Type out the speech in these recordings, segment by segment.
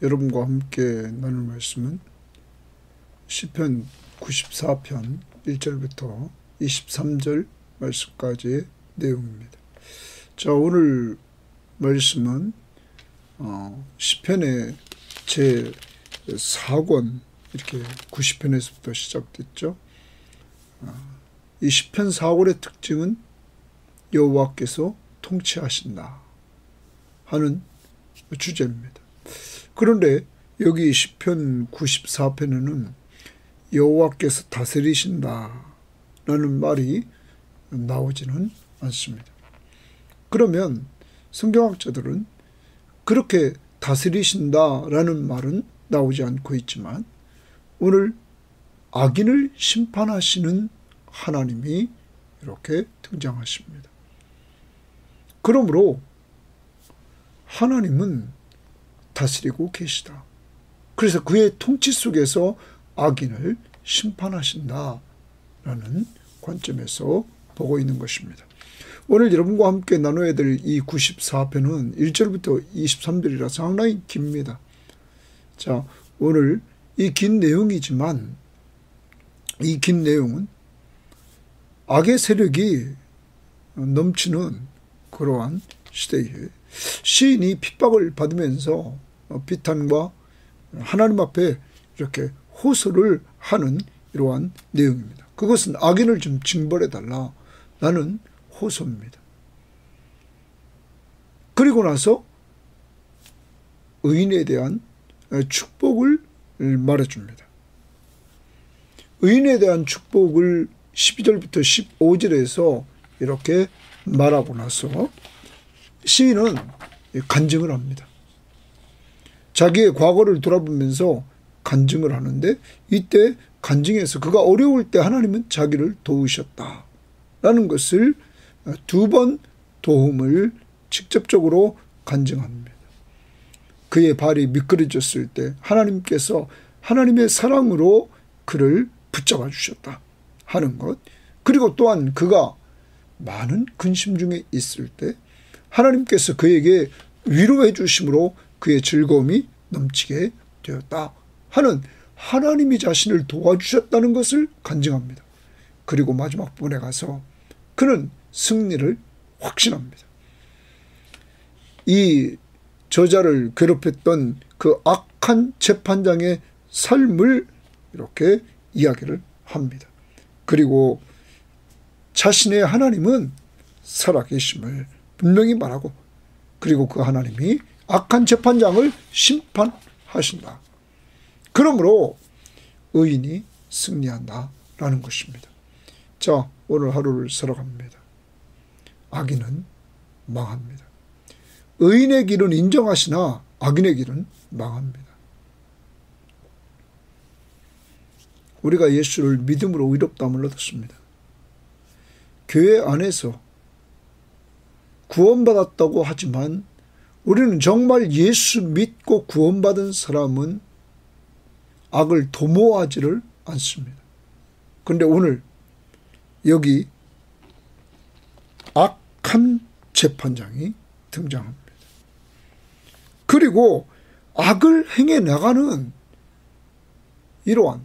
여러분과 함께 나눌 말씀은 시편 94편 1절부터 23절 말씀까지의 내용입니다. 자, 오늘 말씀은 시편의 제 4권, 이렇게 90편에서부터 시작됐죠. 이 시편 4권의 특징은 여호와께서 통치하신다 하는 주제입니다. 그런데 여기 시편 94편에는 여호와께서 다스리신다 라는 말이 나오지는 않습니다. 그러면 성경학자들은 그렇게 다스리신다 라는 말은 나오지 않고 있지만 오늘 악인을 심판하시는 하나님이 이렇게 등장하십니다. 그러므로 하나님은 다스리고 계시다. 그래서 그의 통치 속에서 악인을 심판하신다라는 관점에서 보고 있는 것입니다. 오늘 여러분과 함께 나눠야 될 이 94편은 1절부터 23절이라 상당히 깁니다. 자, 오늘 이 긴 내용이지만 이 긴 내용은 악의 세력이 넘치는 그러한 시대에 시인이 핍박을 받으면서 비탄과 하나님 앞에 이렇게 호소를 하는 이러한 내용입니다. 그것은 악인을 좀 징벌해달라는 호소입니다. 그리고 나서 의인에 대한 축복을 말해줍니다. 의인에 대한 축복을 12절부터 15절에서 이렇게 말하고 나서 시인은 간증을 합니다. 자기의 과거를 돌아보면서 간증을 하는데 이때 간증에서 그가 어려울 때 하나님은 자기를 도우셨다라는 것을 두 번 도움을 직접적으로 간증합니다. 그의 발이 미끄러졌을 때 하나님께서 하나님의 사랑으로 그를 붙잡아 주셨다 하는 것, 그리고 또한 그가 많은 근심 중에 있을 때 하나님께서 그에게 위로해 주심으로 그의 즐거움이 넘치게 되었다 하는 하나님이 자신을 도와주셨다는 것을 간증합니다. 그리고 마지막 부분에 가서 그는 승리를 확신합니다. 이 저자를 괴롭혔던 그 악한 재판장의 삶을 이렇게 이야기를 합니다. 그리고 자신의 하나님은 살아계심을 분명히 말하고, 그리고 그 하나님이 악한 재판장을 심판하신다. 그러므로 의인이 승리한다라는 것입니다. 자, 오늘 하루를 살아갑니다. 악인은 망합니다. 의인의 길은 인정하시나 악인의 길은 망합니다. 우리가 예수를 믿음으로 의롭다함을 얻었습니다. 교회 안에서 구원받았다고 하지만 우리는 정말 예수 믿고 구원받은 사람은 악을 도모하지를 않습니다. 그런데 오늘 여기 악한 재판장이 등장합니다. 그리고 악을 행해 나가는 이러한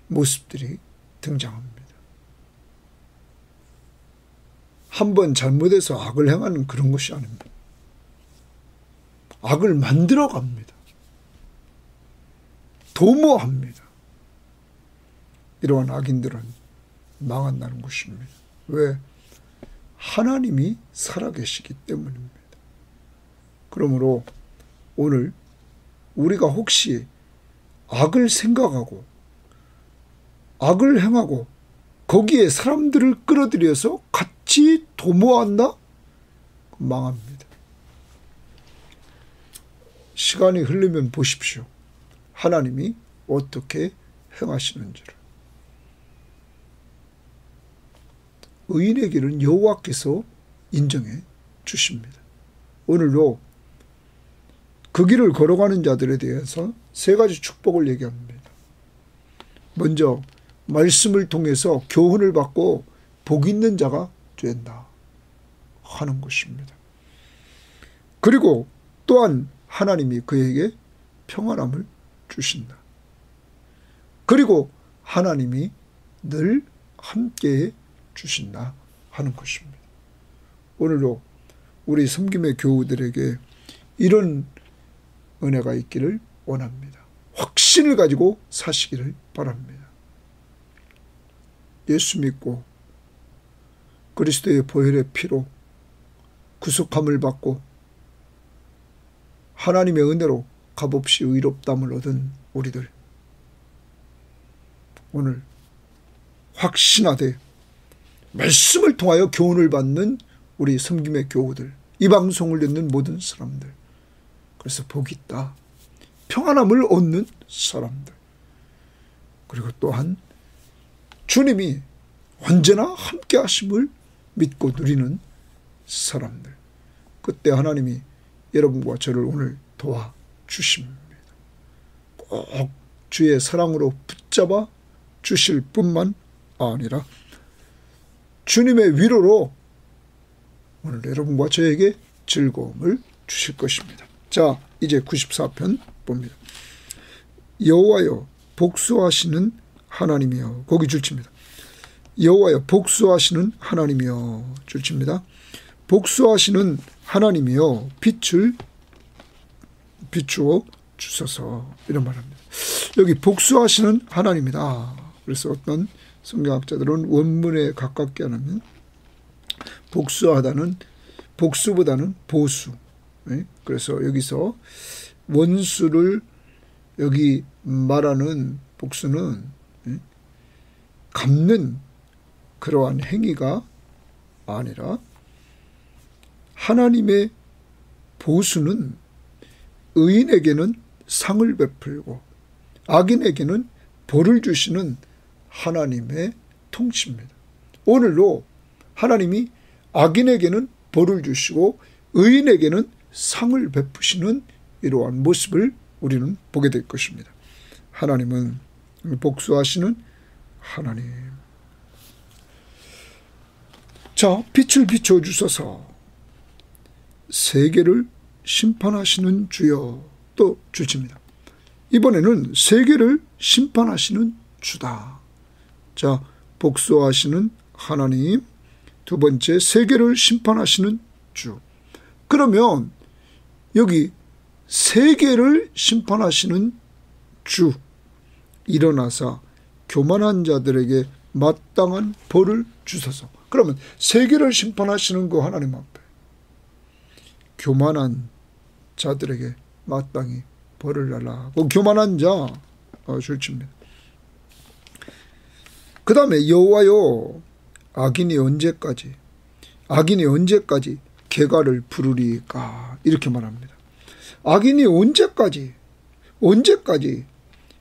모습들이 등장합니다. 한번 잘못해서 악을 행하는 그런 것이 아닙니다. 악을 만들어갑니다. 도모합니다. 이러한 악인들은 망한다는 것입니다. 왜? 하나님이 살아계시기 때문입니다. 그러므로 오늘 우리가 혹시 악을 생각하고 악을 행하고 거기에 사람들을 끌어들여서 같이 도모한다? 망합니다. 시간이 흐르면 보십시오. 하나님이 어떻게 행하시는지를. 의인의 길은 여호와께서 인정해 주십니다. 오늘도 그 길을 걸어가는 자들에 대해서 세 가지 축복을 얘기합니다. 먼저 말씀을 통해서 교훈을 받고 복 있는 자가 된다 하는 것입니다. 그리고 또한 하나님이 그에게 평안함을 주신다. 그리고 하나님이 늘 함께해 주신다 하는 것입니다. 오늘도 우리 섬김의 교우들에게 이런 은혜가 있기를 원합니다. 확신을 가지고 사시기를 바랍니다. 예수 믿고 그리스도의 보혈의 피로 구속함을 받고 하나님의 은혜로 값없이 의롭다함을 얻은 우리들, 오늘 확신하되 말씀을 통하여 교훈을 받는 우리 섬김의 교우들, 이 방송을 듣는 모든 사람들, 그래서 복이 있다, 평안함을 얻는 사람들, 그리고 또한 주님이 언제나 함께 하심을 믿고 누리는 사람들, 그때 하나님이 여러분과 저를 오늘 도와주십니다. 꼭 주의 사랑으로 붙잡아 주실 뿐만 아니라 주님의 위로로 오늘 여러분과 저에게 즐거움을 주실 것입니다. 자, 이제 94편 봅니다. 여호와여 복수하시는 하나님이여, 거기 줄칩니다. 여호와여 복수하시는 하나님이여, 줄칩니다. 복수하시는 하나님이여 빛을 비추어 주소서, 이런 말합니다. 여기 복수하시는 하나님이다. 그래서 어떤 성경학자들은 원문에 가깝게 하면 복수하다는, 복수보다는 보수, 그래서 여기서 원수를 여기 말하는 복수는 갚는 그러한 행위가 아니라 하나님의 보수는 의인에게는 상을 베풀고 악인에게는 벌을 주시는 하나님의 통치입니다. 오늘도 하나님이 악인에게는 벌을 주시고 의인에게는 상을 베푸시는 이러한 모습을 우리는 보게 될 것입니다. 하나님은 복수하시는 하나님. 자, 빛을 비춰주소서. 세계를 심판하시는 주여, 또 주십니다. 이번에는 세계를 심판하시는 주다. 자, 복수하시는 하나님, 두 번째 세계를 심판하시는 주. 그러면 여기 세계를 심판하시는 주, 일어나사 교만한 자들에게 마땅한 벌을 주소서. 그러면 세계를 심판하시는 그 하나님 앞에 교만한 자들에게 마땅히 벌을 달라고, 교만한 자 줄칩니다. 그 다음에 여호와여 악인이 언제까지 개가를 부르리까, 이렇게 말합니다. 악인이 언제까지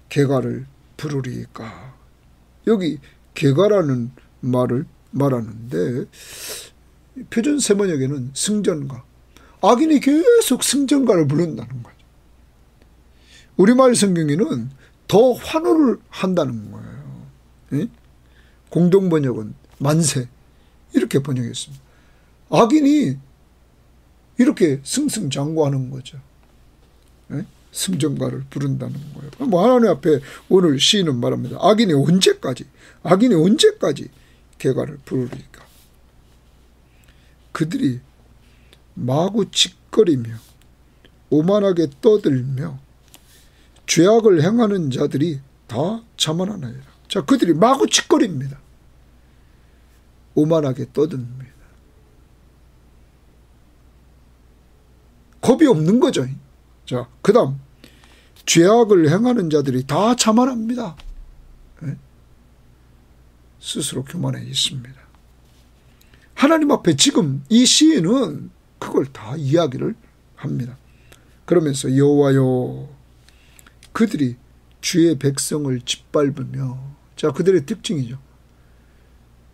개가를 부르리까. 여기 개가라는 말을 말하는데 표준 세번역에는 승전가, 악인이 계속 승전가를 부른다는 거죠. 우리말 성경에는 더 환호를 한다는 거예요. 공동번역은 만세, 이렇게 번역했습니다. 악인이 이렇게 승승장구하는 거죠. 승전가를 부른다는 거예요. 뭐 하나님 앞에 오늘 시인은 말합니다. 악인이 언제까지 개가를 부르리까. 그들이 마구 짓거리며 오만하게 떠들며 죄악을 행하는 자들이 다 자만하나이다. 자, 그들이 마구 짓거립니다. 오만하게 떠듭니다. 겁이 없는 거죠. 자, 그 다음 죄악을 행하는 자들이 다 자만합니다. 스스로 교만해 있습니다. 하나님 앞에 지금 이 시인은 그걸 다 이야기를 합니다. 그러면서 여호와여 그들이 주의 백성을 짓밟으며, 자, 그들의 특징이죠.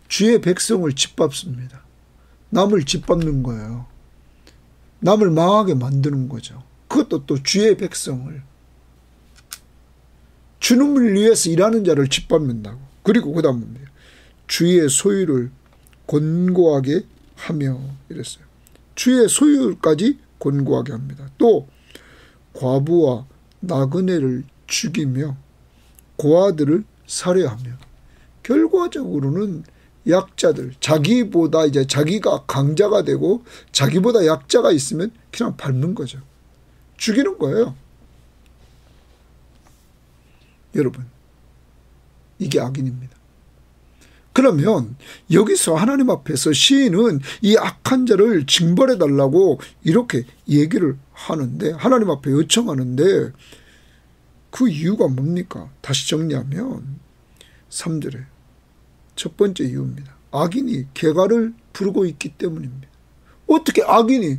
주의 백성을 짓밟습니다. 남을 짓밟는 거예요. 남을 망하게 만드는 거죠. 그것도 또 주의 백성을, 주님을 위해서 일하는 자를 짓밟는다고. 그리고 그 다음 뭡니까? 주의 소유를 곤고하게 하며, 이랬어요. 주의 소유까지 곤고하게 합니다. 또 과부와 나그네를 죽이며 고아들을 살해하며 결과적으로는 약자들, 자기보다 이제 자기가 강자가 되고 자기보다 약자가 있으면 그냥 밟는 거죠. 죽이는 거예요. 여러분, 이게 악인입니다. 그러면 여기서 하나님 앞에서 시인은 이 악한 자를 징벌해 달라고 이렇게 얘기를 하는데, 하나님 앞에 요청하는데 그 이유가 뭡니까? 다시 정리하면 3절에 첫 번째 이유입니다. 악인이 개가를 부르고 있기 때문입니다. 어떻게 악인이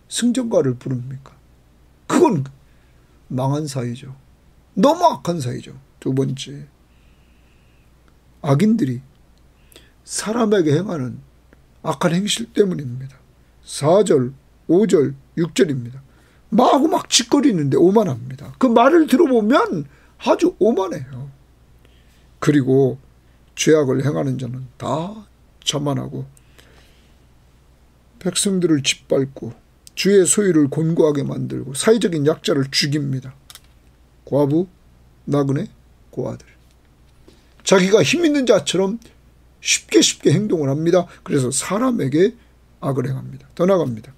승전가를 부릅니까? 그건 망한 사회죠. 너무 악한 사회죠. 두 번째, 악인들이 사람에게 행하는 악한 행실 때문입니다. 4절, 5절, 6절입니다. 마구 막 짓거리는데 오만합니다. 그 말을 들어보면 아주 오만해요. 그리고 죄악을 행하는 자는 다 자만하고 백성들을 짓밟고 주의 소유를 곤고하게 만들고 사회적인 약자를 죽입니다. 과부, 나그네, 고아들. 자기가 힘 있는 자처럼 쉽게 행동을 합니다. 그래서 사람에게 악을 행합니다. 더 나갑니다.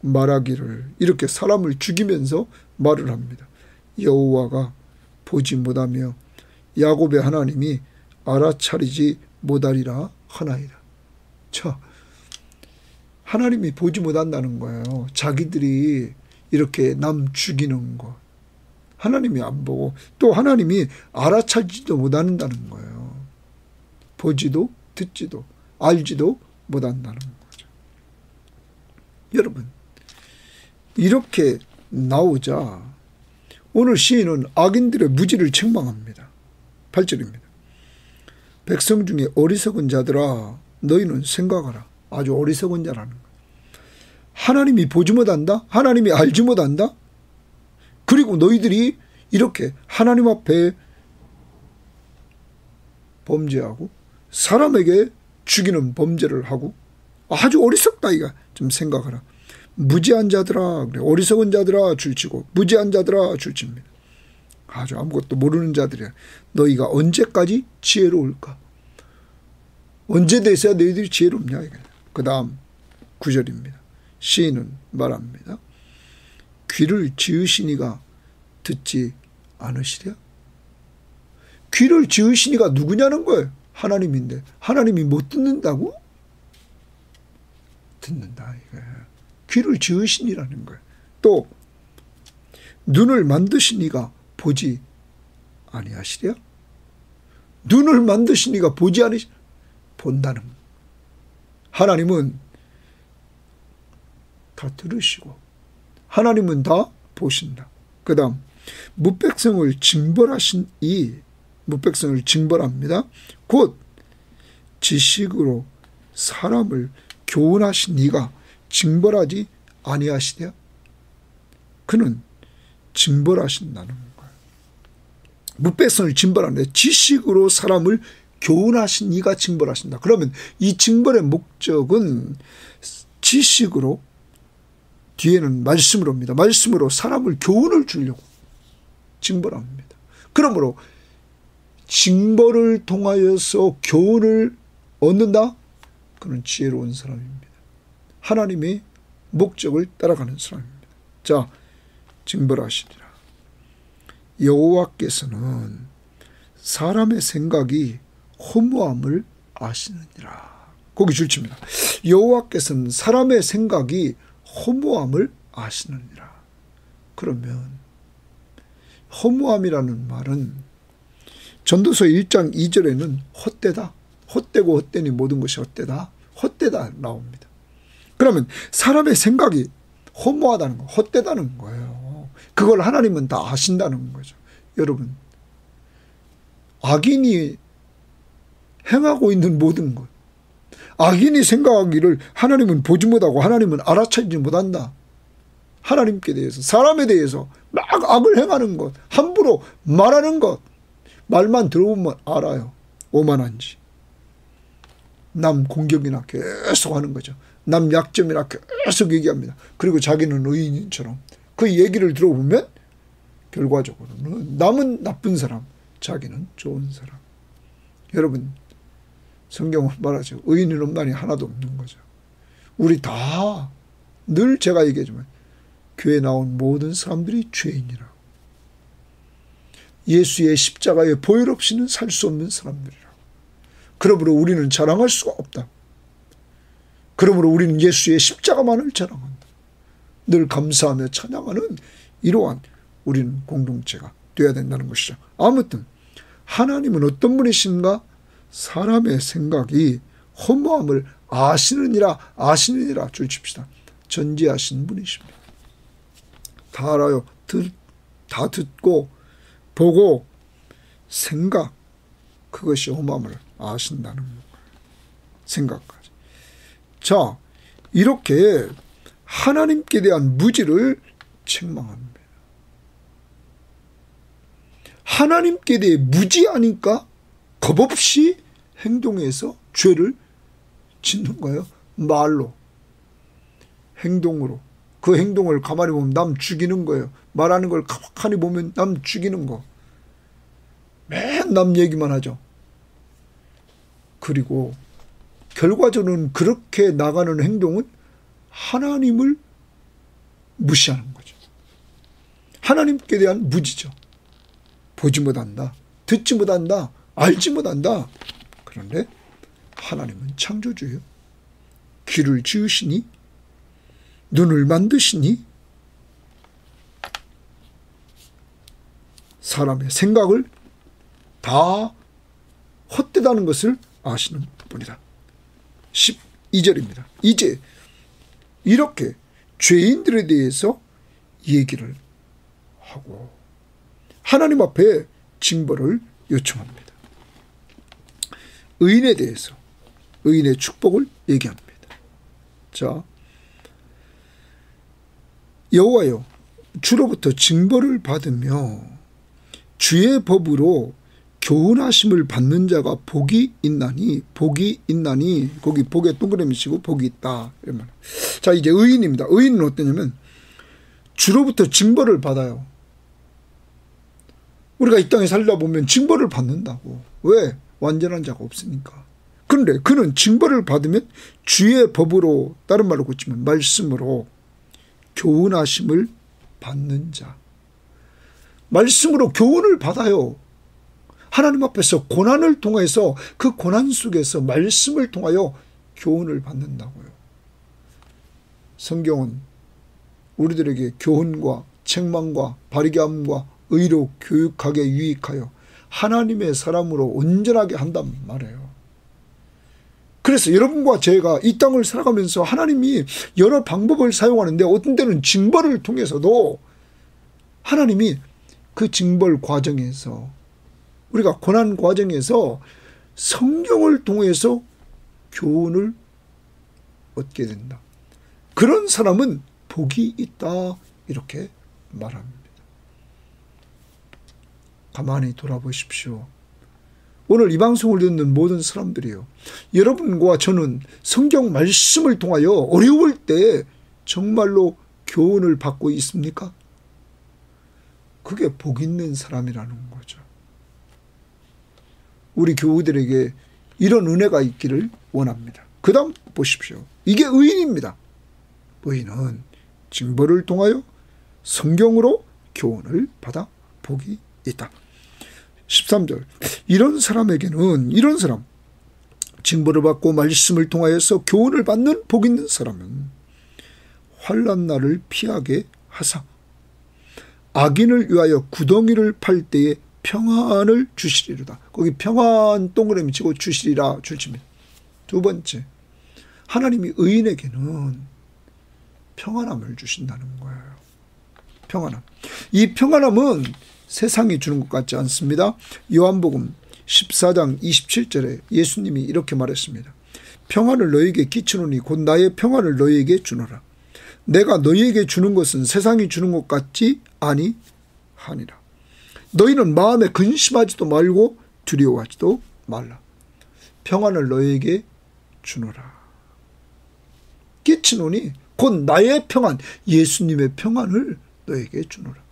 말하기를, 이렇게 사람을 죽이면서 말을 합니다. 여호와가 보지 못하며 야곱의 하나님이 알아차리지 못하리라 하나이다. 자, 하나님이 보지 못한다는 거예요. 자기들이 이렇게 남 죽이는 것. 하나님이 안 보고 또 하나님이 알아차리지도 못한다는 거예요. 보지도 듣지도 알지도 못한다는 거죠. 여러분, 이렇게 나오자 오늘 시인은 악인들의 무지를 책망합니다. 8절입니다. 백성 중에 어리석은 자들아 너희는 생각하라. 아주 어리석은 자라는 거예요. 하나님이 보지 못한다? 하나님이 알지 못한다? 그리고 너희들이 이렇게 하나님 앞에 범죄하고 사람에게 죽이는 범죄를 하고 아주 어리석다. 이거 좀 생각하라. 무지한 자들아, 그래. 어리석은 자들아 줄치고 무지한 자들아 줄칩니다. 아주 아무것도 모르는 자들이야. 너희가 언제까지 지혜로울까? 언제 돼서야 너희들이 지혜롭냐? 그 다음 9절입니다. 시인은 말합니다. 귀를 지으시니가 듣지 않으시랴? 귀를 지으시니가 누구냐는 거예요. 하나님인데 하나님이 못 듣는다고? 듣는다 이거예요. 귀를 지으시니라는 거예요. 또 눈을 만드시니가 보지 아니하시랴? 눈을 만드시니가 보지 아니시 본다는 거예요. 하나님은 다 들으시고 하나님은 다 보신다. 그 다음 무백성을 징벌하신 이 무백성을 징벌합니다. 곧 지식으로 사람을 교훈하신 이가 징벌하지 아니하시랴? 그는 징벌하신다는 거예요. 무백성을 징벌하는데 지식으로 사람을 교훈하신 이가 징벌하신다. 그러면 이 징벌의 목적은 지식으로, 뒤에는 말씀으로입니다. 말씀으로 사람을 교훈을 주려고 징벌합니다. 그러므로 징벌을 통하여서 교훈을 얻는다? 그는 지혜로운 사람입니다. 하나님의 목적을 따라가는 사람입니다. 자, 징벌하시리라. 여호와께서는 사람의 생각이 허무함을 아시느니라. 거기 줄칩니다. 여호와께서는 사람의 생각이 허무함을 아시느니라. 그러면 허무함이라는 말은 전도서 1장 2절에는 헛되다. 헛되고 헛되니 모든 것이 헛되다. 헛되다 나옵니다. 그러면 사람의 생각이 허무하다는 거, 헛되다는 거예요. 그걸 하나님은 다 아신다는 거죠. 여러분, 악인이 행하고 있는 모든 것, 악인이 생각하기를 하나님은 보지 못하고 하나님은 알아차리지 못한다. 하나님께 대해서, 사람에 대해서 막 악을 행하는 것, 함부로 말하는 것, 말만 들어보면 알아요. 오만한지. 남 공격이나 계속 하는 거죠. 남 약점이나 계속 얘기합니다. 그리고 자기는 의인처럼 그 얘기를 들어보면 결과적으로는 남은 나쁜 사람, 자기는 좋은 사람. 여러분, 성경은 말하죠. 의인은 없나니 하나도 없는 거죠. 우리 다 늘 제가 얘기하지만 교회에 나온 모든 사람들이 죄인이라고. 예수의 십자가의 보혈 없이는 살 수 없는 사람들이라고. 그러므로 우리는 자랑할 수가 없다. 그러므로 우리는 예수의 십자가만을 자랑한다. 늘 감사하며 찬양하는 이러한 우리는 공동체가 되어야 된다는 것이죠. 아무튼 하나님은 어떤 분이신가? 사람의 생각이 허무함을 아시느니라 줄칩시다. 전지하신 분이십니다. 다 알아요. 다 듣고 보고 생각, 그것이 허무함을 아신다는 거예요. 생각까지. 자, 이렇게 하나님께 대한 무지를 책망합니다. 하나님께 대해 무지하니까 겁없이 행동해서 죄를 짓는 거예요. 말로, 행동으로. 그 행동을 가만히 보면 남 죽이는 거예요. 말하는 걸 가만히 보면 남 죽이는 거. 맨 남 얘기만 하죠. 그리고 결과적으로는 그렇게 나가는 행동은 하나님을 무시하는 거죠. 하나님께 대한 무지죠. 보지 못한다. 듣지 못한다. 알지 못한다. 그런데 하나님은 창조주예요. 귀를 지으시니, 눈을 만드시니, 사람의 생각을 다 헛되다는 것을 아시는 분이다. 12절입니다. 이제 이렇게 죄인들에 대해서 얘기를 하고 하나님 앞에 징벌을 요청합니다. 의인에 대해서 의인의 축복을 얘기합니다. 자, 여호와여, 주로부터 징벌을 받으며 주의 법으로 교훈하심을 받는 자가 복이 있나니, 거기 복에 동그라미 치고 복이 있다. 이런. 자, 이제 의인입니다. 의인은 어떠냐면 주로부터 징벌을 받아요. 우리가 이 땅에 살다 보면 징벌을 받는다고. 왜? 완전한 자가 없으니까. 그런데 그는 징벌을 받으면 주의 법으로, 다른 말로 고치면 말씀으로 교훈하심을 받는 자. 말씀으로 교훈을 받아요. 하나님 앞에서 고난을 통해서 그 고난 속에서 말씀을 통하여 교훈을 받는다고요. 성경은 우리들에게 교훈과 책망과 바르게 함과 의로 교육하게 유익하여 하나님의 사람으로 온전하게 한단 말이에요. 그래서 여러분과 제가 이 땅을 살아가면서 하나님이 여러 방법을 사용하는데 어떤 때는 징벌을 통해서도 하나님이 그 징벌 과정에서 우리가 고난 과정에서 성경을 통해서 교훈을 얻게 된다. 그런 사람은 복이 있다. 이렇게 말합니다. 가만히 돌아보십시오. 오늘 이 방송을 듣는 모든 사람들이요. 여러분과 저는 성경 말씀을 통하여 어려울 때 정말로 교훈을 받고 있습니까? 그게 복 있는 사람이라는 거죠. 우리 교우들에게 이런 은혜가 있기를 원합니다. 그 다음 보십시오. 이게 의인입니다. 의인은 징벌을 통하여 성경으로 교훈을 받아 복이 있다. 13절. 이런 사람에게는, 이런 사람, 징벌을 받고 말씀을 통하여서 교훈을 받는 복 있는 사람은 환난 날을 피하게 하사 악인을 위하여 구덩이를 팔 때에 평안을 주시리로다. 거기 평안 동그라미 치고 주시리라 줄칩니다. 두 번째, 하나님이 의인에게는 평안함을 주신다는 거예요. 평안함. 이 평안함은 세상이 주는 것 같지 않습니다. 요한복음 14장 27절에 예수님이 이렇게 말했습니다. 평안을 너희에게 끼치노니 곧 나의 평안을 너희에게 주노라. 내가 너희에게 주는 것은 세상이 주는 것 같지 아니하니라. 너희는 마음에 근심하지도 말고 두려워하지도 말라. 평안을 너희에게 주노라. 끼치노니 곧 나의 평안, 예수님의 평안을 너희에게 주노라.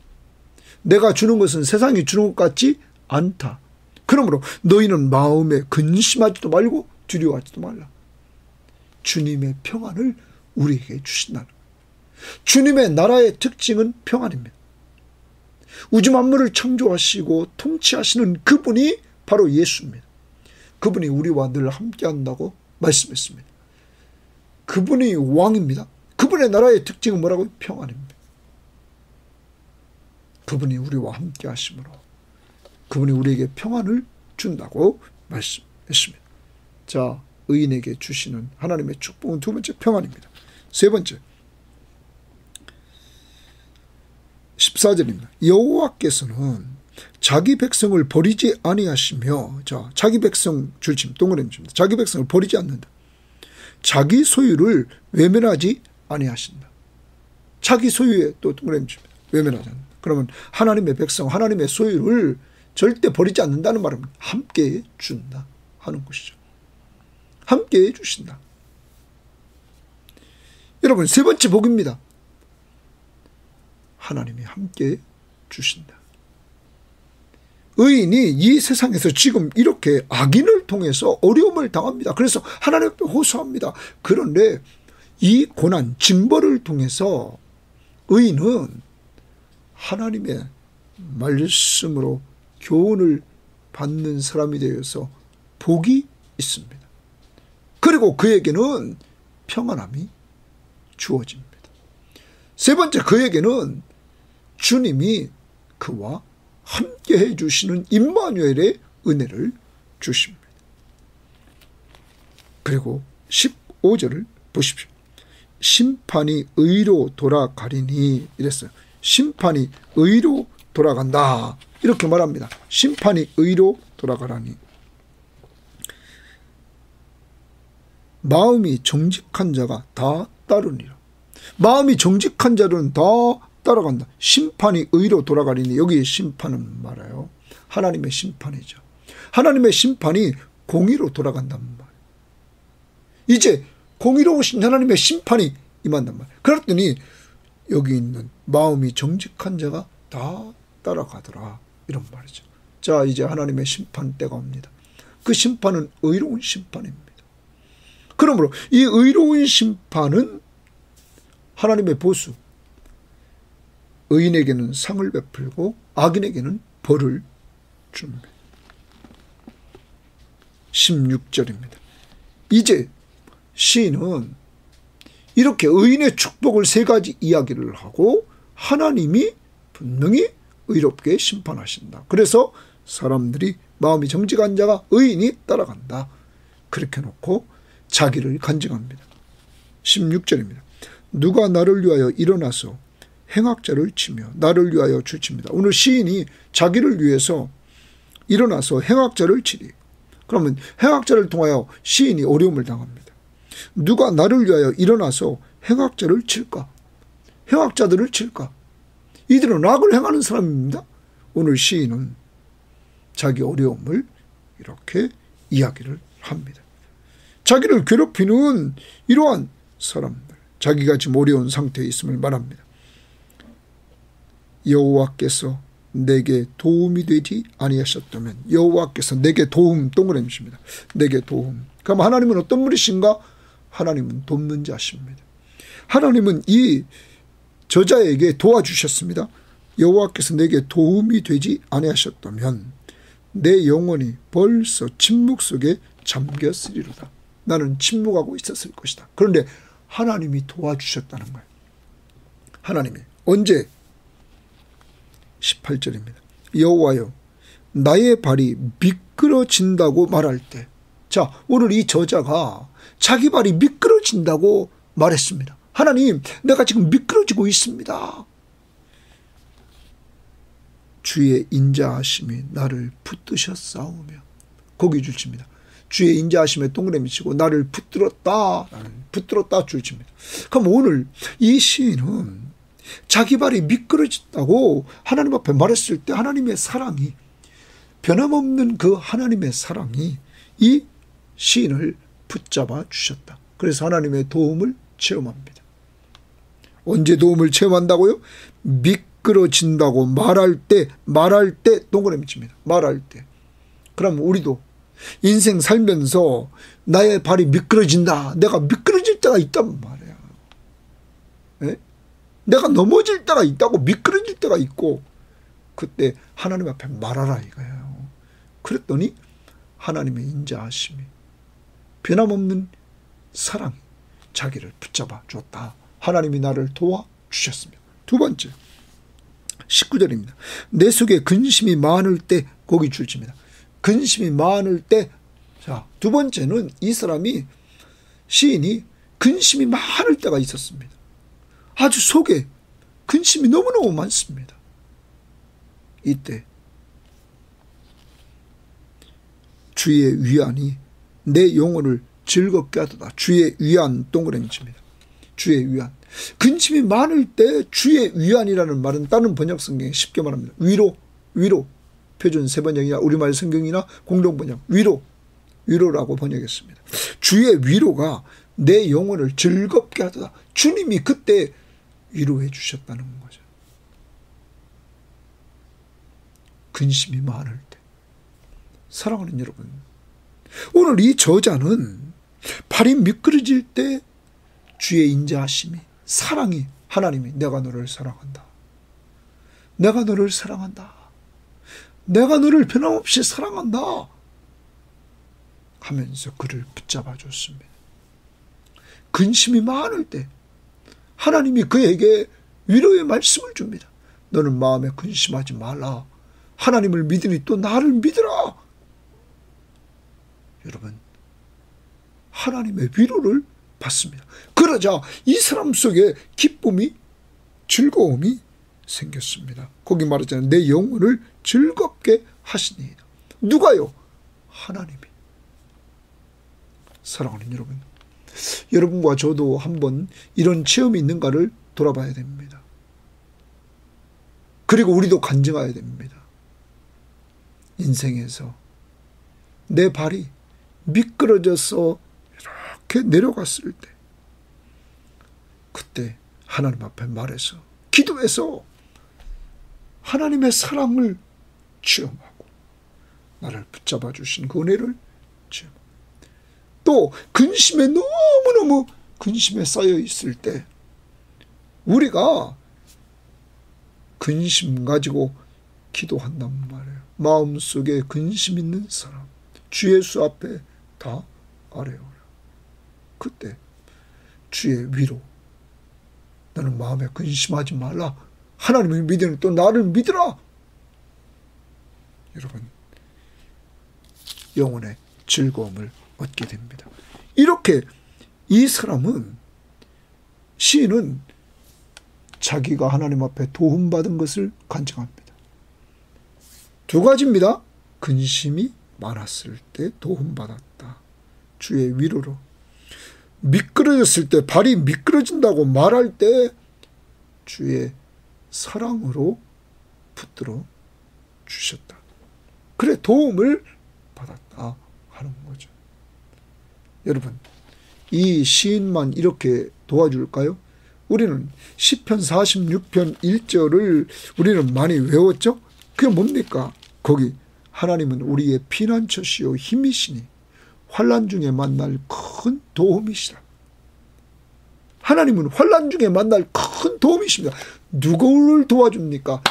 내가 주는 것은 세상이 주는 것 같지 않다. 그러므로 너희는 마음에 근심하지도 말고 두려워하지도 말라. 주님의 평안을 우리에게 주신다는 거예요. 주님의 나라의 특징은 평안입니다. 우주 만물을 창조하시고 통치하시는 그분이 바로 예수입니다. 그분이 우리와 늘 함께한다고 말씀했습니다. 그분이 왕입니다. 그분의 나라의 특징은 뭐라고요? 평안입니다. 그분이 우리와 함께 하심으로 그분이 우리에게 평안을 준다고 말씀했습니다. 자, 의인에게 주시는 하나님의 축복은 두 번째 평안입니다. 세 번째 14절입니다. 여호와께서는 자기 백성을 버리지 아니하시며, 자, 자기 백성 줄침 동그라미 줍니다. 자기 백성을 버리지 않는다. 자기 소유를 외면하지 아니하신다. 자기 소유에 또 동그라미 줍니다. 외면하지 않는다. 그러면 하나님의 백성, 하나님의 소유를 절대 버리지 않는다는 말은 함께 준다 하는 것이죠. 함께 해주신다. 여러분, 세 번째 복입니다. 하나님이 함께 주신다. 의인이 이 세상에서 지금 이렇게 악인을 통해서 어려움을 당합니다. 그래서 하나님 앞에 호소합니다. 그런데 이 고난, 징벌을 통해서 의인은 하나님의 말씀으로 교훈을 받는 사람이 되어서 복이 있습니다. 그리고 그에게는 평안함이 주어집니다. 세 번째, 그에게는 주님이 그와 함께 해주시는 임마누엘의 은혜를 주십니다. 그리고 15절을 보십시오. 심판이 의로 돌아가리니 이랬어요. 심판이 의로 돌아간다 이렇게 말합니다. 심판이 의로 돌아가라니. 마음이 정직한 자가 다 따르니라. 마음이 정직한 자들은 다 따라간다. 심판이 의로 돌아가리니, 여기 심판은 말이에요. 하나님의 심판이죠. 하나님의 심판이 공의로 돌아간단 말이에요. 이제 공의로우신 하나님의 심판이 임한단 말이에요. 그랬더니 여기 있는 마음이 정직한 자가 다 따라가더라 이런 말이죠. 자, 이제 하나님의 심판 때가 옵니다. 그 심판은 의로운 심판입니다. 그러므로 이 의로운 심판은 하나님의 보수, 의인에게는 상을 베풀고 악인에게는 벌을 줍니다. 16절입니다. 이제 시인은 이렇게 의인의 축복을 세 가지 이야기를 하고 하나님이 분명히 의롭게 심판하신다. 그래서 사람들이 마음이 정직한 자가 의인이 따라간다. 그렇게 놓고 자기를 간증합니다. 16절입니다. 누가 나를 위하여 일어나서 행악자를 치며 나를 위하여 주칩니다. 오늘 시인이 자기를 위해서 일어나서 행악자를 치리. 그러면 행악자를 통하여 시인이 어려움을 당합니다. 누가 나를 위하여 일어나서 행악자를 칠까? 행악자들을 칠까? 이들은 악을 행하는 사람입니다. 오늘 시인은 자기 어려움을 이렇게 이야기를 합니다. 자기를 괴롭히는 이러한 사람들, 자기가 지금 어려운 상태에 있음을 말합니다. 여호와께서 내게 도움이 되지 아니하셨다면, 여호와께서 내게 도움, 동그라미 칩니다. 내게 도움. 그럼 하나님은 어떤 분이신가? 하나님은 돕는 자십니다. 하나님은 이 저자에게 도와주셨습니다. 여호와께서 내게 도움이 되지 아니하셨다면 내 영혼이 벌써 침묵 속에 잠겼으리로다. 나는 침묵하고 있었을 것이다. 그런데 하나님이 도와주셨다는 거예요. 하나님이 언제? 18절입니다. 여호와여 나의 발이 미끄러진다고 말할 때, 자, 오늘 이 저자가 자기 발이 미끄러진다고 말했습니다. 하나님, 내가 지금 미끄러지고 있습니다. 주의 인자하심이 나를 붙드셨사오며, 거기 줄칩니다. 주의 인자하심에 동그라미 치고 나를 붙들었다, 붙들었다 줄칩니다. 그럼 오늘 이 시인은 자기 발이 미끄러졌다고 하나님 앞에 말했을 때 하나님의 사랑이, 변함없는 그 하나님의 사랑이 이 시인을 붙잡아 주셨다. 그래서 하나님의 도움을 체험합니다. 언제 도움을 체험한다고요? 미끄러진다고 말할 때 동그라미 칩니다. 말할 때. 그럼 우리도 인생 살면서 나의 발이 미끄러진다. 내가 미끄러질 때가 있단 말이야. 네? 내가 넘어질 때가 있다고, 미끄러질 때가 있고, 그때 하나님 앞에 말하라 이거예요. 그랬더니 하나님의 인자하심이, 변함없는 사랑이 자기를 붙잡아 줬다. 하나님이 나를 도와주셨습니다. 두 번째 19절입니다. 내 속에 근심이 많을 때, 거기 줄집니다. 근심이 많을 때. 자, 두 번째는 이 사람이, 시인이 근심이 많을 때가 있었습니다. 아주 속에 근심이 너무너무 많습니다. 이때 주의 위안이 내 영혼을 즐겁게 하도다. 주의 위안, 동그라미 칩니다. 주의 위안. 근심이 많을 때 주의 위안이라는 말은 다른 번역 성경에 쉽게 말합니다. 위로. 표준 세번역이나 우리말 성경이나 공동번역. 위로라고 번역했습니다. 주의 위로가 내 영혼을 즐겁게 하도다. 주님이 그때 위로해 주셨다는 거죠. 근심이 많을 때. 사랑하는 여러분, 오늘 이 저자는 발이 미끄러질 때 주의 인자하심이, 사랑이, 하나님이 내가 너를 사랑한다. 내가 너를 사랑한다. 내가 너를 변함없이 사랑한다. 하면서 그를 붙잡아 줬습니다. 근심이 많을 때 하나님이 그에게 위로의 말씀을 줍니다. 너는 마음에 근심하지 말라. 하나님을 믿으니 또 나를 믿으라. 여러분, 하나님의 위로를 받습니다. 그러자 이 사람 속에 기쁨이, 즐거움이 생겼습니다. 거기 말하잖아요. 내 영혼을 즐겁게 하시니이다. 누가요? 하나님이. 사랑하는 여러분, 여러분과 저도 한번 이런 체험이 있는가를 돌아봐야 됩니다. 그리고 우리도 간증해야 됩니다. 인생에서 내 발이 미끄러져서 이렇게 내려갔을 때, 그때 하나님 앞에 말해서, 기도해서 하나님의 사랑을 체험하고 나를 붙잡아 주신 그 은혜를 체험하고, 또 근심에 너무너무 근심에 쌓여 있을 때 우리가 근심 가지고 기도한단 말이에요. 마음속에 근심 있는 사람 주 예수 앞에 다 아뢰오라. 그때 주의 위로, 너는 마음에 근심하지 말라. 하나님을 믿으니 또 나를 믿으라. 여러분, 영혼의 즐거움을 얻게 됩니다. 이렇게 이 사람은, 시인은 자기가 하나님 앞에 도움받은 것을 간증합니다. 두 가지입니다. 근심이 많았을 때 도움받았다. 주의 위로로. 미끄러졌을 때, 발이 미끄러진다고 말할 때 주의 사랑으로 붙들어 주셨다. 그래, 도움을 받았다 하는 거죠. 여러분, 이 시인만 이렇게 도와줄까요? 우리는 시편 46편 1절을 우리는 많이 외웠죠? 그게 뭡니까? 거기 하나님은 우리의 피난처시요 힘이시니 환난 중에 만날 큰 도움이시라. 하나님은 환난 중에 만날 큰 도움이십니다. 누구를 도와줍니까?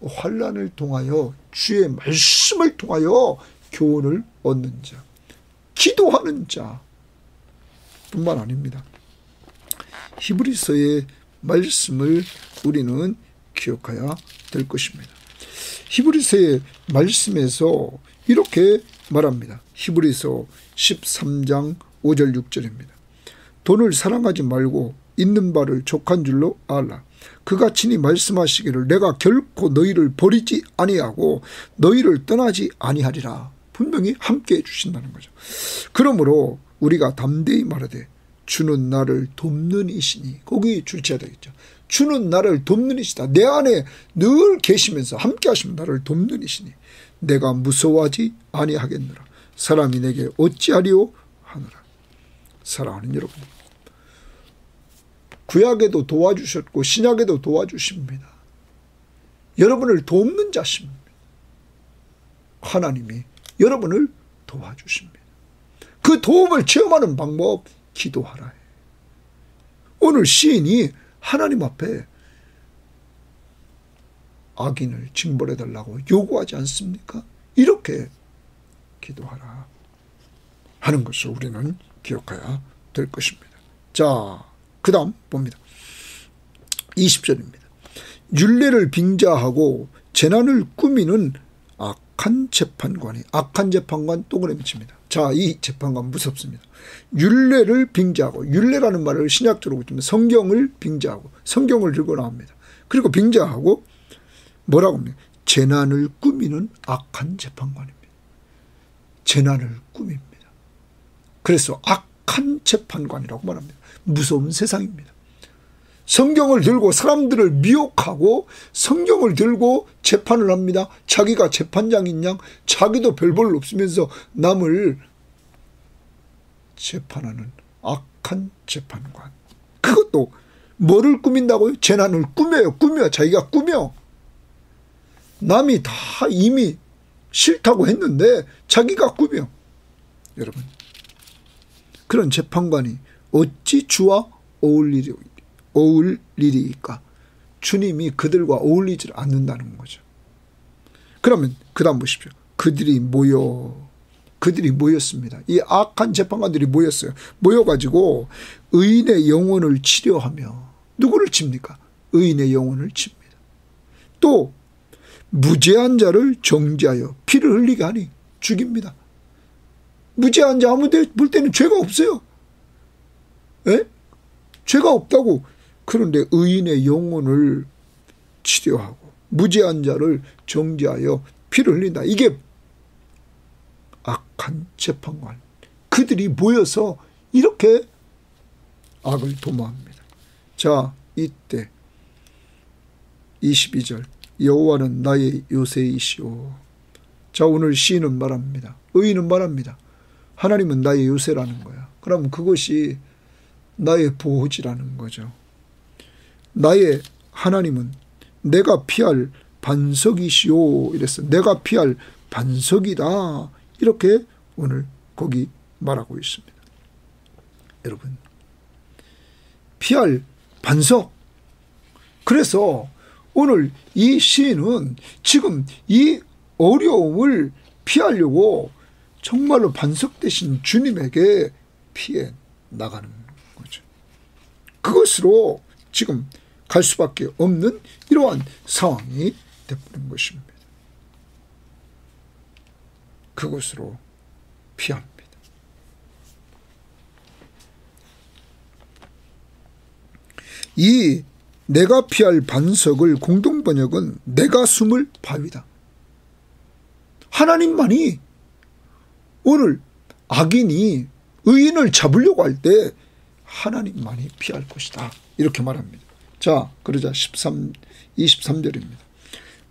환난을 통하여, 주의 말씀을 통하여 교훈을 얻는 자, 기도하는 자 뿐만 아닙니다. 히브리서의 말씀을 우리는 기억해야 될 것입니다. 히브리서의 말씀에서 이렇게 말합니다. 히브리서 13장 5절 6절입니다. 돈을 사랑하지 말고 있는 바를 족한 줄로 알라. 그가 친히 말씀하시기를 내가 결코 너희를 버리지 아니하고 너희를 떠나지 아니하리라. 분명히 함께해 주신다는 거죠. 그러므로 우리가 담대히 말하되 주는 나를 돕는 이시니, 거기 줄쳐야 되겠죠. 주는 나를 돕는 이시다. 내 안에 늘 계시면서 함께 하시면 나를 돕는 이시니 내가 무서워하지 아니하겠노라. 사람이 내게 어찌하리요 하노라. 사랑하는 여러분, 구약에도 도와주셨고 신약에도 도와주십니다. 여러분을 돕는 자십니다. 하나님이 여러분을 도와주십니다. 그 도움을 체험하는 방법, 기도하라. 오늘 시인이 하나님 앞에 악인을 징벌해달라고 요구하지 않습니까? 이렇게 기도하라 하는 것을 우리는 기억해야 될 것입니다. 자, 그 다음 봅니다. 20절입니다. 율례를 빙자하고 재난을 꾸미는 악한 재판관이, 악한 재판관 동그라미 칩니다. 자, 이 재판관 무섭습니다. 율례를 빙자하고, 율례라는 말을 신약적으로 붙이면 성경을 빙자하고, 성경을 들고 나옵니다. 그리고 빙자하고 뭐라고 합니까? 재난을 꾸미는 악한 재판관입니다. 재난을 꾸밉니다. 그래서 악한 재판관이라고 말합니다. 무서운 세상입니다. 성경을 들고 사람들을 미혹하고 성경을 들고 재판을 합니다. 자기가 재판장인 양 자기도 별 볼 없으면서 남을 재판하는 악한 재판관. 그것도 뭐를 꾸민다고요? 재난을 꾸며. 자기가 꾸며. 남이 다 이미 싫다고 했는데 자기가 꾸며. 여러분, 그런 재판관이 어찌 주와 어울리리까? 주님이 그들과 어울리지 않는다는 거죠. 그러면 그 다음 보십시오. 그들이 모였습니다. 이 악한 재판관들이 모였어요. 모여가지고 의인의 영혼을 치려하며, 누구를 칩니까? 의인의 영혼을 칩니다. 또 무죄한 자를 정죄하여 피를 흘리게 하니 죽입니다. 무죄한 자 아무 데 볼 때는 죄가 없어요. 에? 죄가 없다고. 그런데 의인의 영혼을 치료하고 무죄한 자를 정죄하여 피를 흘린다. 이게 악한 재판관. 그들이 모여서 이렇게 악을 도모합니다. 자, 이때 22절. 여호와는 나의 요새이시오. 자, 오늘 시인은 말합니다. 의인은 말합니다. 하나님은 나의 요새라는 거야. 그럼 그것이 나의 보호지라는 거죠. 나의 하나님은 내가 피할 반석이시오. 이랬어. 내가 피할 반석이다. 이렇게 오늘 거기 말하고 있습니다. 여러분, 피할 반석. 그래서 오늘 이 시인은 지금 이 어려움을 피하려고 정말로 반석 되신 주님에게 피해 나가는 거죠. 그것으로 지금 갈 수밖에 없는 이러한 상황이 되는 것입니다. 그것으로 피합니다. 이 내가 피할 반석을 공동번역은 내가 숨을 바위다. 하나님만이 오늘 악인이 의인을 잡으려고 할 때 하나님만이 피할 것이다. 이렇게 말합니다. 자, 그러자 23절입니다.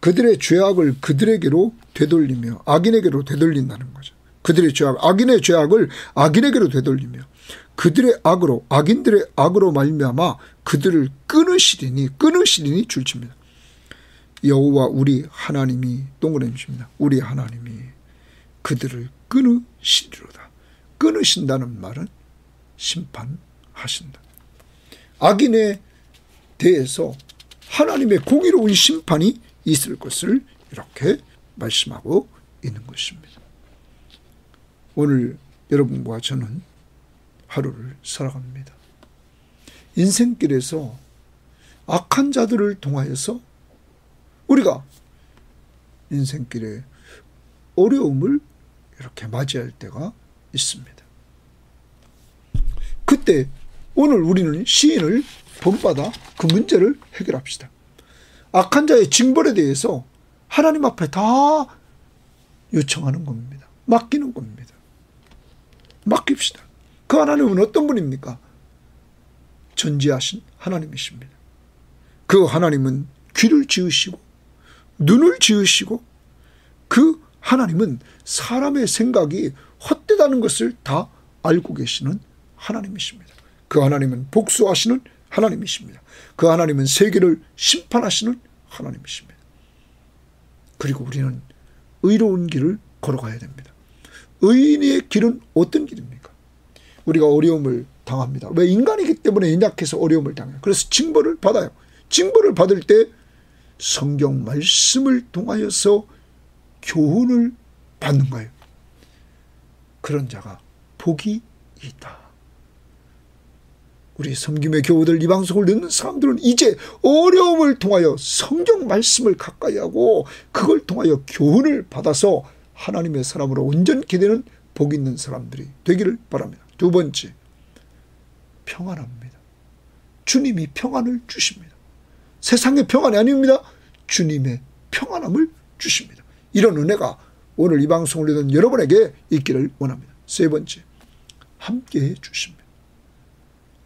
그들의 죄악을 그들에게로 되돌리며, 악인에게로 되돌린다는 거죠. 그들의 죄악, 악인의 죄악을 악인에게로 되돌리며 그들의 악으로, 악인들의 악으로 말미암아 그들을 끊으시리니 줄칩니다. 여호와 우리 하나님이 동그라미십니다. 우리 하나님이 그들을 끊으시리로다. 끊으신다는 말은 심판하신다. 악인에 대해서 하나님의 공의로운 심판이 있을 것을 이렇게 말씀하고 있는 것입니다. 오늘 여러분과 저는 하루를 살아갑니다. 인생길에서 악한 자들을 통하여서 우리가 인생길에 어려움을 이렇게 맞이할 때가 있습니다. 그때 오늘 우리는 시인을 본받아 그 문제를 해결합시다. 악한 자의 징벌에 대해서 하나님 앞에 다 요청하는 겁니다. 맡기는 겁니다. 맡깁시다. 그 하나님은 어떤 분입니까? 전지하신 하나님이십니다. 그 하나님은 귀를 지으시고 눈을 지으시고 그 하나님은 사람의 생각이 헛되다는 것을 다 알고 계시는 하나님이십니다. 그 하나님은 복수하시는 하나님이십니다. 그 하나님은 세계를 심판하시는 하나님이십니다. 그리고 우리는 의로운 길을 걸어가야 됩니다. 의인의 길은 어떤 길입니까? 우리가 어려움을 당합니다. 왜? 인간이기 때문에 연약해서 어려움을 당해요. 그래서 징벌을 받아요. 징벌을 받을 때 성경 말씀을 통하여서 교훈을 받는 거예요. 그런 자가 복이 있다. 우리 섬김의 교우들, 이 방송을 듣는 사람들은 이제 어려움을 통하여 성경 말씀을 가까이 하고 그걸 통하여 교훈을 받아서 하나님의 사람으로 온전케 되는 복 있는 사람들이 되기를 바랍니다. 두 번째, 평안합니다. 주님이 평안을 주십니다. 세상의 평안이 아닙니다. 주님의 평안함을 주십니다. 이런 은혜가 오늘 이 방송을 듣는 여러분에게 있기를 원합니다. 세 번째, 함께해 주십니다.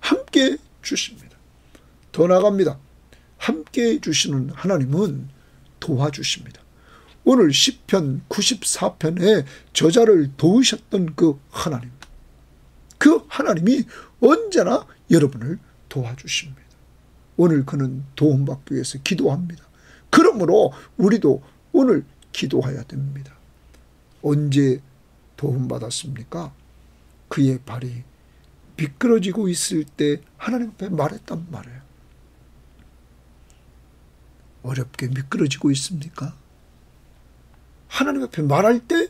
함께해 주십니다. 더 나아갑니다. 함께해 주시는 하나님은 도와주십니다. 오늘 시편 94편에 저자를 도우셨던 그 하나님, 그 하나님이 언제나 여러분을 도와주십니다. 오늘 그는 도움받기 위해서 기도합니다. 그러므로 우리도 오늘 기도해야 됩니다. 언제 도움받았습니까? 그의 발이 미끄러지고 있을 때 하나님 앞에 말했단 말이에요. 어렵게 미끄러지고 있습니까? 하나님 앞에 말할 때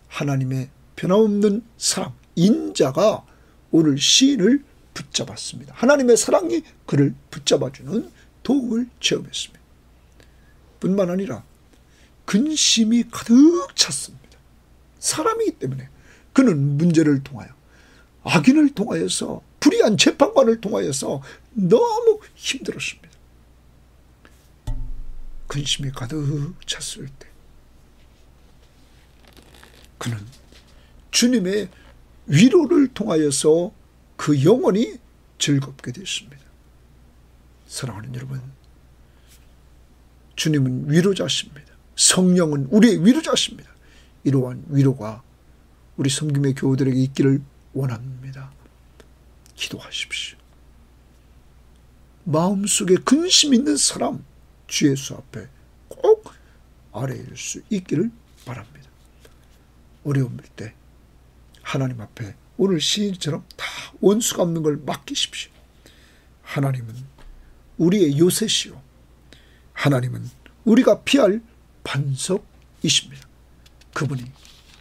하나님의 변함없는 사랑, 인자가 오늘 시인을 붙잡았습니다. 하나님의 사랑이 그를 붙잡아주는 도움을 체험했습니다. 뿐만 아니라 근심이 가득 찼습니다. 사람이기 때문에 그는 문제를 통하여, 악인을 통하여서, 불의한 재판관을 통하여서 너무 힘들었습니다. 근심이 가득 찼을 때 그는 주님의 위로를 통하여서 그 영혼이 즐겁게 됐습니다. 사랑하는 여러분, 주님은 위로자십니다. 성령은 우리의 위로자십니다. 이러한 위로가 우리 섬김의 교우들에게 있기를 원합니다. 기도하십시오. 마음속에 근심 있는 사람, 주 예수 앞에 꼭 아뢰일 수 있기를 바랍니다. 어려움일 때 하나님 앞에 오늘 시인처럼 다 원수가 없는 걸 맡기십시오. 하나님은 우리의 요새시요, 하나님은 우리가 피할 반석이십니다. 그분이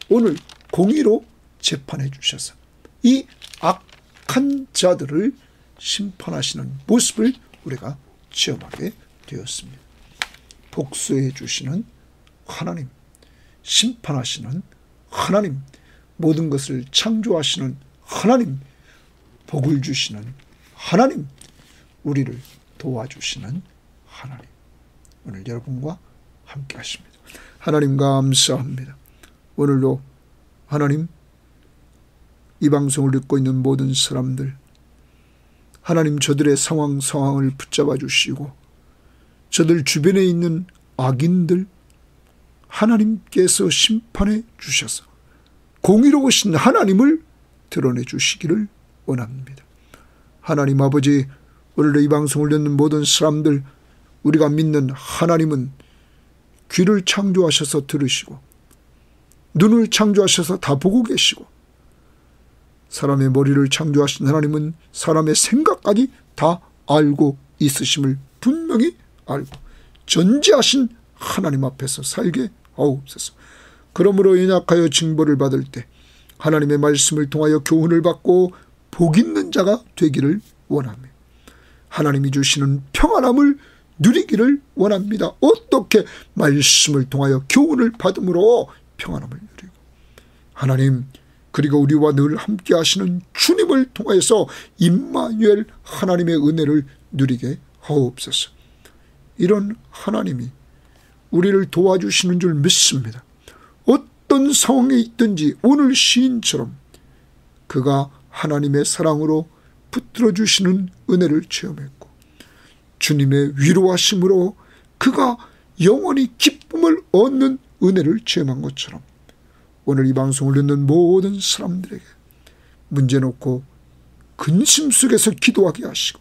오늘 공의로 재판해 주셔서 이 악한 자들을 심판하시는 모습을 우리가 체험하게 되었습니다. 복수해 주시는 하나님, 심판하시는 하나님, 모든 것을 창조하시는 하나님, 복을 주시는 하나님, 우리를 도와주시는 하나님, 오늘 여러분과 함께 하십니다. 하나님 감사합니다. 오늘도 하나님, 이 방송을 듣고 있는 모든 사람들, 하나님 저들의 상황을 붙잡아 주시고 저들 주변에 있는 악인들 하나님께서 심판해 주셔서 공의로우신 하나님을 드러내 주시기를 원합니다. 하나님 아버지, 오늘 이 방송을 듣는 모든 사람들, 우리가 믿는 하나님은 귀를 창조하셔서 들으시고 눈을 창조하셔서 다 보고 계시고 사람의 머리를 창조하신 하나님은 사람의 생각까지 다 알고 있으심을 분명히 알고 전지하신 하나님 앞에서 살게 하옵소서. 그러므로 연약하여 징벌을 받을 때 하나님의 말씀을 통하여 교훈을 받고 복 있는 자가 되기를 원하며 하나님이 주시는 평안함을 누리기를 원합니다. 어떻게? 말씀을 통하여 교훈을 받음으로 평안함을 누리고 하나님, 그리고 우리와 늘 함께 하시는 주님을 통해서 임마누엘 하나님의 은혜를 누리게 하옵소서. 이런 하나님이 우리를 도와주시는 줄 믿습니다. 어떤 상황에 있든지 오늘 시인처럼 그가 하나님의 사랑으로 붙들어 주시는 은혜를 체험했고 주님의 위로하심으로 그가 영원히 기쁨을 얻는 은혜를 체험한 것처럼 오늘 이 방송을 듣는 모든 사람들에게 문제 놓고 근심 속에서 기도하게 하시고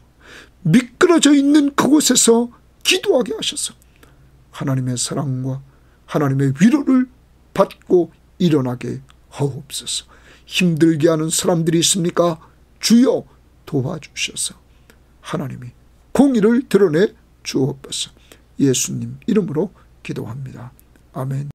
미끄러져 있는 그곳에서 기도하게 하셔서 하나님의 사랑과 하나님의 위로를 받고 일어나게 하옵소서. 힘들게 하는 사람들이 있습니까? 주여 도와주셔서 하나님이 공의를 드러내 주옵소서. 예수님 이름으로 기도합니다. 아멘.